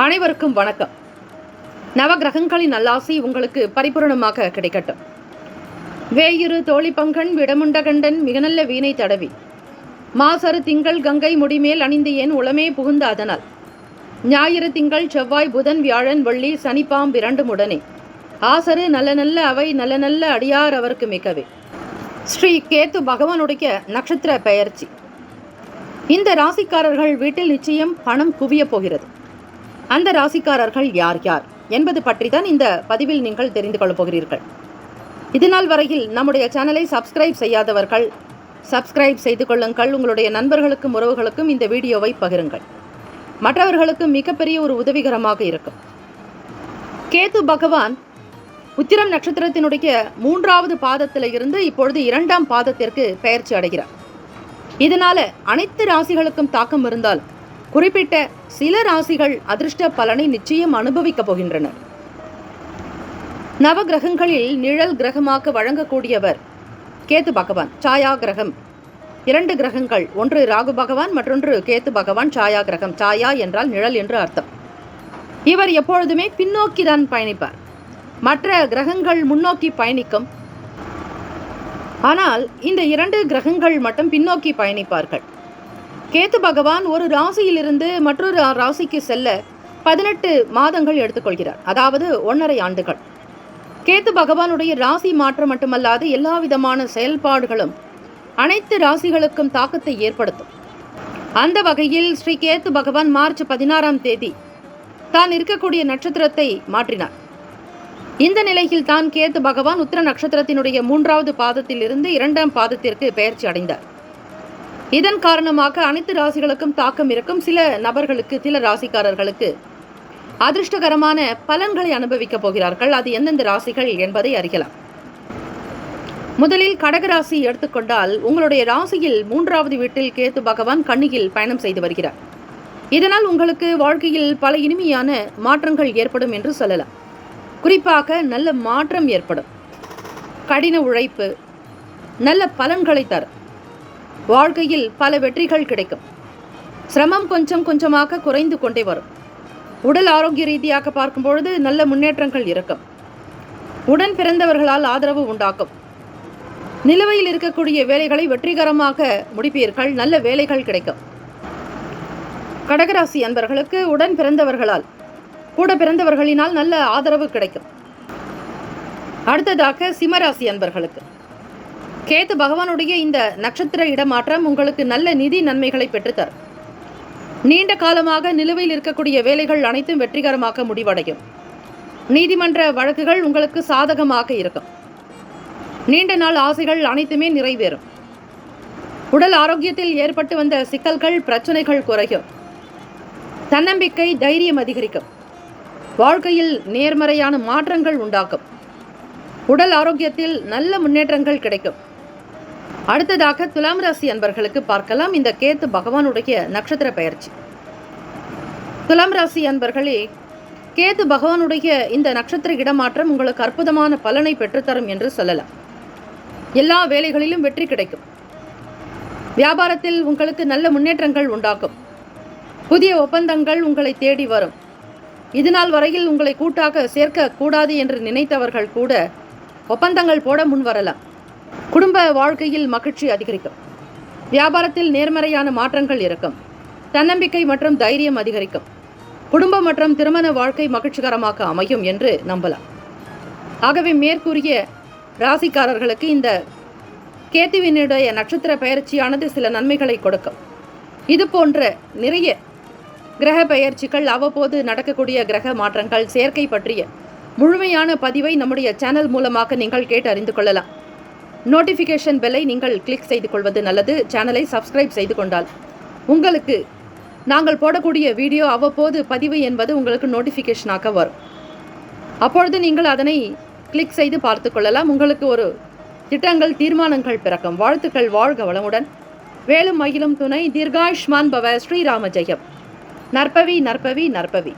அனைவருக்கும் வணக்கம். நவகிரகங்களின் நல்லாசி உங்களுக்கு பரிபூரணமாக கிடைக்கட்டும். வேயிரு தோழி பங்கன் விடமுண்டகண்டன் மிகநல்ல வீணை தடவி மாசரு திங்கள் கங்கை முடிமேல் அணிந்து ஏன் உளமே புகுந்த அதனால் ஞாயிறு திங்கள் செவ்வாய் புதன் வியாழன் வள்ளி சனிப்பாம் இரண்டும் உடனே ஆசரு நல்ல நல்ல அவை நல்ல நல்ல அடியார் அவருக்கு மிக்கவே. ஸ்ரீ கேத்து பகவானுடைய நட்சத்திர பெயர்ச்சி. இந்த ராசிக்காரர்கள் வீட்டில் நிச்சயம் பணம் குவிய போகிறது. அந்த ராசிக்காரர்கள் யார் யார் என்பது பற்றி தான் இந்த பதிவில் நீங்கள் தெரிந்து கொள்ளப் போகிறீர்கள். இதுநாள் வரையில் நம்முடைய சேனலை சப்ஸ்கிரைப் செய்யாதவர்கள் சப்ஸ்கிரைப் செய்து கொள்ளுங்கள். உங்களுடைய நண்பர்களுக்கும் உறவுகளுக்கும் இந்த வீடியோவை பகிருங்கள். மற்றவர்களுக்கு மிகப்பெரிய ஒரு உதவிகரமாக இருக்கும். கேது பகவான் உத்திரம் நட்சத்திரத்தினுடைய 3வது பாதத்தில் இருந்து இப்பொழுது 2ஆம் பாதத்திற்கு பெயர்ச்சி அடைகிறார். இதனால அனைத்து ராசிகளுக்கும் தாக்கம் இருந்தால் குறிப்பிட்ட சில ராசிகள் அதிர்ஷ்ட பலனை நிச்சயம் அனுபவிக்கப் போகின்றனர். நவ கிரகங்களில் நிழல் கிரகமாக வழங்கக்கூடியவர் கேத்து பகவான். சாயா கிரகம் 2 கிரகங்கள், ஒன்று ராகு பகவான், மற்றொன்று கேத்து பகவான். சாயா கிரகம், சாயா என்றால் நிழல் என்று அர்த்தம். இவர் எப்பொழுதுமே பின்னோக்கி தான் பயணிப்பார். மற்ற கிரகங்கள் முன்னோக்கி பயணிக்கும். ஆனால் இந்த 2 கிரகங்கள் மட்டும் பின்னோக்கி பயணிப்பார்கள். கேத்து பகவான் ஒரு ராசியிலிருந்து மற்றொரு ராசிக்கு செல்ல 18 மாதங்கள் எடுத்துக்கொள்கிறார், அதாவது 1.5 ஆண்டுகள். கேத்து பகவானுடைய ராசி மாற்றம் மட்டுமல்லாது எல்லா விதமான செயல்பாடுகளும் அனைத்து ராசிகளுக்கும் தாக்கத்தை ஏற்படுத்தும். அந்த வகையில் ஸ்ரீ கேத்து பகவான் மார்ச் 16ஆம் தேதி தான் இருக்கக்கூடிய நட்சத்திரத்தை மாற்றினார். இந்த நிலையில் தான் கேத்து பகவான் உத்திர நட்சத்திரத்தினுடைய 3வது பாதத்தில் இருந்து 2ஆம் பாதத்திற்கு பெயர்ச்சி அடைந்தார். இதன் காரணமாக அனைத்து ராசிகளுக்கும் தாக்கம் இருக்கும். சில நபர்களுக்கு, சில ராசிக்காரர்களுக்கு அதிர்ஷ்டகரமான பலன்களை அனுபவிக்கப் போகிறார்கள். அது எந்தெந்த ராசிகள் என்பதை அறியலாம். முதலில் கடகராசி எடுத்துக்கொண்டால், உங்களுடைய ராசியில் 3வது வீட்டில் கேத்து பகவான் கன்னியில் பயணம் செய்து வருகிறார். இதனால் உங்களுக்கு வாழ்க்கையில் பல இனிமையான மாற்றங்கள் ஏற்படும் என்று சொல்லலாம். குறிப்பாக நல்ல மாற்றம் ஏற்படும். கடின உழைப்பு நல்ல பலன்களை தரும். வாழ்க்கையில் பல வெற்றிகள் கிடைக்கும். சிரமம் கொஞ்சம் கொஞ்சமாக குறைந்து கொண்டே வரும். உடல் ஆரோக்கிய ரீதியாக பார்க்கும் பொழுது நல்ல முன்னேற்றங்கள் இருக்கும். உடன் பிறந்தவர்களால் ஆதரவு உண்டாக்கும். நிலுவையில் இருக்கக்கூடிய வேலைகளை வெற்றிகரமாக முடிப்பீர்கள். நல்ல வேலைகள் கிடைக்கும். கடகராசி அன்பர்களுக்கு உடன் பிறந்தவர்களால், கூட பிறந்தவர்களினால் நல்ல ஆதரவு கிடைக்கும். அடுத்ததாக சிம்மராசி அன்பர்களுக்கு கேத்து பகவானுடைய இந்த நட்சத்திர இடமாற்றம் உங்களுக்கு நல்ல நிதி நன்மைகளை பெற்றுத்தரும். நீண்ட காலமாக நிலுவையில் இருக்கக்கூடிய வேலைகள் அனைத்தும் வெற்றிகரமாக முடிவடையும். நீதிமன்ற வழக்குகள் உங்களுக்கு சாதகமாக இருக்கும். நீண்ட நாள் ஆசைகள் அனைத்துமே நிறைவேறும். உடல் ஆரோக்கியத்தில் ஏற்பட்டு வந்த சிக்கல்கள், பிரச்சனைகள் குறையும். தன்னம்பிக்கை, தைரியம் அதிகரிக்கும். வாழ்க்கையில் நேர்மறையான மாற்றங்கள் உண்டாக்கும். உடல் ஆரோக்கியத்தில் நல்ல முன்னேற்றங்கள் கிடைக்கும். அடுத்ததாக துலாம் ராசி அன்பர்களுக்கு பார்க்கலாம். இந்த கேத்து பகவானுடைய நட்சத்திர பெயர்ச்சி. துலாம் ராசி அன்பர்களே, கேத்து பகவானுடைய இந்த நட்சத்திர இடமாற்றம் உங்களுக்கு அற்புதமான பலனை பெற்றுத்தரும் என்று சொல்லலாம். எல்லா வேலைகளிலும் வெற்றி கிடைக்கும். வியாபாரத்தில் உங்களுக்கு நல்ல முன்னேற்றங்கள் உண்டாக்கும். புதிய ஒப்பந்தங்கள் உங்களை தேடி வரும். இதுநாள் வரையில் உங்களை கூட்டாக சேர்க்க கூடாது என்று நினைத்தவர்கள் கூட ஒப்பந்தங்கள் போட முன் வரலாம். குடும்ப வாழ்க்கையில் மகிழ்ச்சி அதிகரிக்கும். வியாபாரத்தில் நேர்மறையான மாற்றங்கள் இருக்கும். தன்னம்பிக்கை மற்றும் தைரியம் அதிகரிக்கும். குடும்பம் மற்றும் திருமண வாழ்க்கை மகிழ்ச்சிகரமாக அமையும் என்று நம்பலாம். ஆகவே மேற்கூறிய ராசிக்காரர்களுக்கு இந்த கேத்துவினுடைய நட்சத்திர பெயர்ச்சியானது சில நன்மைகளை கொடுக்கும். இது போன்ற நிறைய கிரக பெயர்ச்சிகள், அவ்வப்போது நடக்கக்கூடிய கிரக மாற்றங்கள், சேர்க்கை பற்றிய முழுமையான பதிவை நம்முடைய சேனல் மூலமாக நீங்கள் கேட்டு அறிந்து கொள்ளலாம். நோட்டிஃபிகேஷன் பெல்லை நீங்கள் கிளிக் செய்து கொள்வது நல்லது. சேனலை சப்ஸ்கிரைப் செய்து கொண்டால் உங்களுக்கு நாங்கள் போடக்கூடிய வீடியோ அவ்வப்போது பதிவு என்பது உங்களுக்கு நோட்டிஃபிகேஷனாக வரும். அப்பொழுது நீங்கள் அதனை கிளிக் செய்து பார்த்து கொள்ளலாம். உங்களுக்கு ஒரு திட்டங்கள், தீர்மானங்கள் பிறக்கும். வாழ்த்துக்கள். வாழ்க வளமுடன். வேலும் மயிலும் துணை. தீர்காயுஷ்மான் பவ. ஸ்ரீராம ஜெயம். நற்பவி நற்பவி நற்பவி.